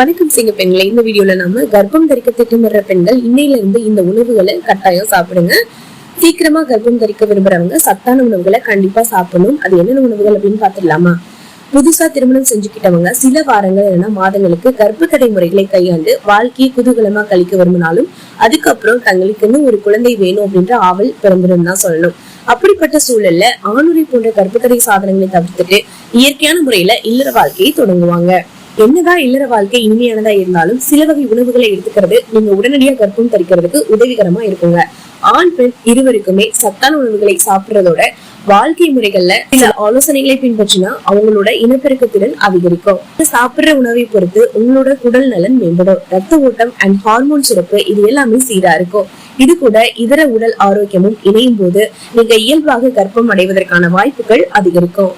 வணக்கம் சிங்க பெண்களை. இந்த வீடியோல நாம கர்ப்பம் தரிக்க திட்டமிடுற பெண்கள் இன்னையில இருந்து இந்த உணவுகளை கட்டாயம் சாப்பிடுங்க. சீக்கிரமா கர்ப்பம் தரிக்க விரும்புறவங்க சத்தான உணவுகளை கண்டிப்பா சாப்பிடணும். அது என்னென்ன உணவுகள் அப்படின்னு பாத்துடலாமா? புதுசா திருமணம் செஞ்சுக்கிட்டவங்க சில வாரங்கள் இல்லைன்னா மாதங்களுக்கு கர்ப்பத்தடை முறைகளை கையாண்டு வாழ்க்கையை குதூகலமா கழிக்க விரும்பினாலும் அதுக்கப்புறம் தங்களுக்கு ஒரு குழந்தை வேணும் அப்படின்ற ஆவல் பிறந்திரும் தான் சொல்லணும். அப்படிப்பட்ட சூழல்ல ஆணுரை போன்ற கர்ப்பத்தடை சாதனங்களை தவிர்த்துட்டு இயற்கையான முறையில இல்லற வாழ்க்கையை தொடங்குவாங்க. என்னதான் இல்லற வாழ்க்கை இனிமையானதா இருந்தாலும் சில வகை உணவுகளை எடுத்துக்கிறது நீங்க உடனடியா கர்ப்பம் தரிக்கிறதுக்கு உதவிகரமா இருக்குங்க. ஆண் பெண் இருவருக்குமே சத்தான உணவுகளை சாப்பிடுறதோட வாழ்க்கை முறைகள்ல சில ஆலோசனைகளை பின்பற்றினா அவங்களோட இனப்பெருக்கத்திறன் அதிகரிக்கும். சாப்பிடுற உணவை பொறுத்து உங்களோட குடல் நலன் மேம்படும். ரத்த ஓட்டம் அண்ட் ஹார்மோன் சுரப்பு இது எல்லாமே சீரா இருக்கும். இது கூட இதர உடல் ஆரோக்கியமும் இணையும் போது நீங்க இயல்பாக கர்ப்பம் அடைவதற்கான வாய்ப்புகள் அதிகரிக்கும்.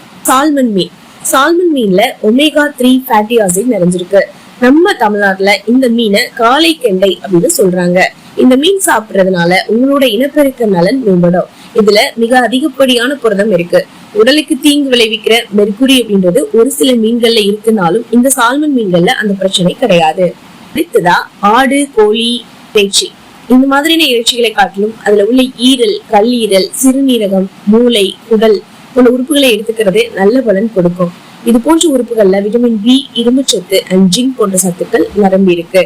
சால்மன் மீன்ல ஒமேகா 3 ஃபேட்டி ஆசிட் நிறைஞ்சிருக்கு. நம்ம தமிழ்நாட்டுல இந்த மீனை காளை கெண்டை அப்படின்னு சொல்றாங்க. இந்த மீன் சாப்பிடுறதுனால உங்களோட இனப்பெருக்க நலன் மேம்படும். இதுல மிக அதிகப்படியான புரதம் இருக்கு. உடலுக்கு தீங்கு விளைவிக்கிற மெர்க்குரி அப்படின்றது ஒரு சில மீன்கள்ல இருக்குனாலும் இந்த சால்மன் மீன்கள்ல அந்த பிரச்சனை கிடையாது. அடுத்ததா ஆடு, கோழி, பேச்சி இந்த மாதிரியான இறைச்சிகளை காட்டிலும் அதுல உள்ள ஈரல், கல்லீரல், சிறுநீரகம், மூளை, குடல் போன்ற உறுப்புகளை எடுத்துக்கிறது நல்ல பலன் கொடுக்கும். இது போன்ற உறுப்புகள்ல விட்டமின் பி, இரும்புச்சத்து அண்ட் ஜிங்க் போன்ற சத்துக்கள் நிரம்பி இருக்கு.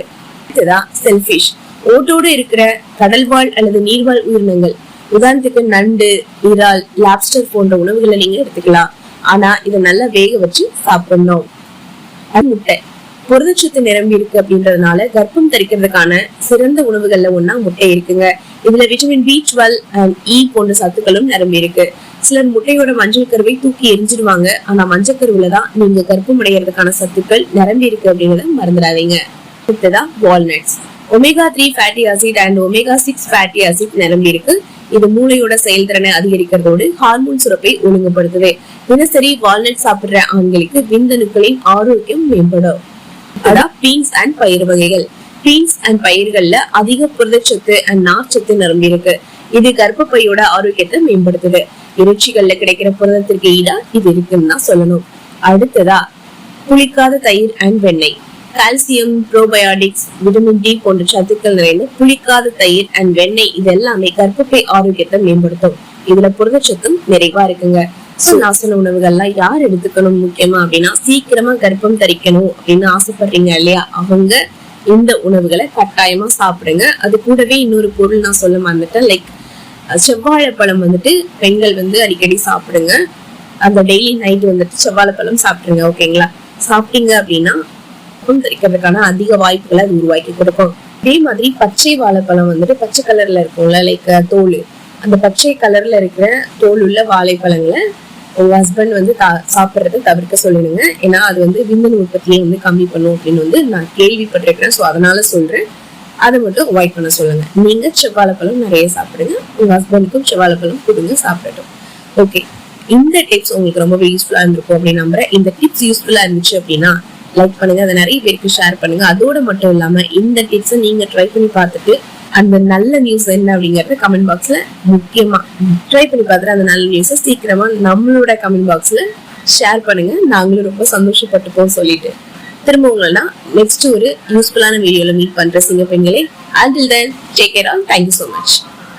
அடுத்ததான் செல்ஃபிஷ். ஓட்டோடு இருக்கிற கடல்வாழ் அல்லது நீர்வாழ் உயிரினங்கள், உதாரணத்துக்கு நண்டு, இறால், லாப்ஸ்டர் போன்ற உணவுகளை நீங்க எடுத்துக்கலாம். ஆனா இதை நல்லா வேக வச்சு சாப்பிடணும். முட்டை புரதச்சத்து நிரம்பி இருக்கு அப்படின்றதுனால கர்ப்பம் தரிக்கிறதுக்கான சிறந்த உணவுகள்ல ஒன்னா முட்டை இருக்குங்க. இதுல விட்டமின் B12 அண்ட் E போன்ற சத்துக்களும் நிரம்பி இருக்கு. சிலர் முட்டையோட மஞ்சள் கருவை தூக்கி எரிஞ்சிடுவாங்க. ஆனா மஞ்சள் கருவுலதான் நீங்க கர்ப்பம் அடைகிறதுக்கான சத்துக்கள் நிரம்பி இருக்கு அப்படிங்கறத மறந்துடாதீங்க. அடுத்ததான் walnuts. Omega 3 fatty acid and omega 6 fatty acid நிரம்பி இருக்கு. இது மூளையோட செயல்திறனை அதிகரிக்கிறதோடு ஹார்மோன் சுரப்பை ஒழுங்குபடுத்துது. தினசரி வால்நட் சாப்பிடுற ஆண்களுக்கு விந்தணுக்களின் ஆரோக்கியம் மேம்படும். பீன்ஸ் அண்ட் பயிர் வகைகள். பீன்ஸ் அண்ட் பயிர்கள்ல அதிக புரதச்சத்து அண்ட் நார்ச்சத்து நிரம்பி இருக்கு. இது கர்ப்பப்பையோட ஆரோக்கியத்தை மேம்படுத்துது. இறைச்சிகள்ல கிடைக்கிற புரதத்திற்கு ஈடா இது இருக்குன்னு தான் சொல்லணும். அடுத்ததா புளிக்காத தயிர் அண்ட் வெண்ணெய். கால்சியம், ப்ரோபயோட்டிக்ஸ், விட்டமின் டி போன்ற சத்துக்கள் நிறைந்த புளிக்காத தயிர் அண்ட் வெண்ணெய் இது எல்லாமே கர்ப்பப்பை ஆரோக்கியத்தை மேம்படுத்தும். இதுல புரதச்சத்தும் நிறைவா இருக்குங்க. நாசன உணவுகள்லாம் யார் எடுத்துக்கணும் முக்கியமா அப்படின்னா சீக்கிரமா கர்ப்பம் தரிக்கணும் அப்படின்னு ஆசைப்படுறீங்க இல்லையா, அவங்க இந்த உணவுகளை கட்டாயமா சாப்பிடுங்க. அது கூடவே இன்னொரு பொருள் நான் சொல்ல மறந்துட்டேன். லைக் செவ்வாழைப்பழம் பெண்கள் அடிக்கடி சாப்பிடுங்க. அந்த டெய்லி நைட் செவ்வாழைப்பழம் சாப்பிடுங்க. ஓகேங்களா? சாப்பிட்டீங்க அப்படின்னா தரிக்கிறதுக்கான அதிக வாய்ப்புகளை அது உருவாக்கி கொடுக்கும். அதே மாதிரி பச்சை வாழைப்பழம் பச்சை கலர்ல இருக்கும்ல, லைக் தோல், அந்த பச்சை கலர்ல இருக்கிற தோல் உள்ள வாழைப்பழங்களை உங்க ஹஸ்பண்ட் சாப்பிட்றத தவிர்க்க சொல்லிடுங்க. ஏன்னா அது விந்தணு உற்பத்தியை கம்மி பண்ணும் அப்படின்னு நான் கேள்விப்பட்டிருக்கிறேன். ஸோ அதனால சொல்றேன், அதை மட்டும் அவாய்ட் பண்ண சொல்லுங்க. நீங்க செவ்வாழைப்பழம் நிறைய சாப்பிடுங்க. உங்க ஹஸ்பண்டுக்கும் செவ்வாழைப்பழம் கொடுங்க, சாப்பிடட்டும். ஓகே, இந்த டிப்ஸ் உங்களுக்கு ரொம்பவே யூஸ்ஃபுல்லா இருந்திருக்கும் அப்படின்னு நம்புறேன். இந்த டிப்ஸ் யூஸ்ஃபுல்லா இருந்துச்சு அப்படின்னா லைக் பண்ணுங்க, அதை நிறைய பேருக்கு ஷேர் பண்ணுங்க. அதோட மட்டும் இல்லாம இந்த டிப்ஸை நீங்க ட்ரை பண்ணி பார்த்துட்டு அந்த நல்ல நியூஸ் என்ன அப்படிங்கறத கமெண்ட் பாக்ஸ்ல முக்கியமா ட்ரை பண்ணி பார்த்துட்டு அந்த நல்ல நியூஸை சீக்கிரமா நம்மளோட கமெண்ட் பாக்ஸ்ல ஷேர் பண்ணுங்க. நாங்களும் ரொம்ப சந்தோஷப்பட்டுப்போம் சொல்லிட்டு திரும்ப உங்களா நெக்ஸ்ட் ஒரு யூஸ்ஃபுல்லான வீடியோல மீட் பண்ற சிங்க பெண்களே. Until then, take care all. Thank you so much.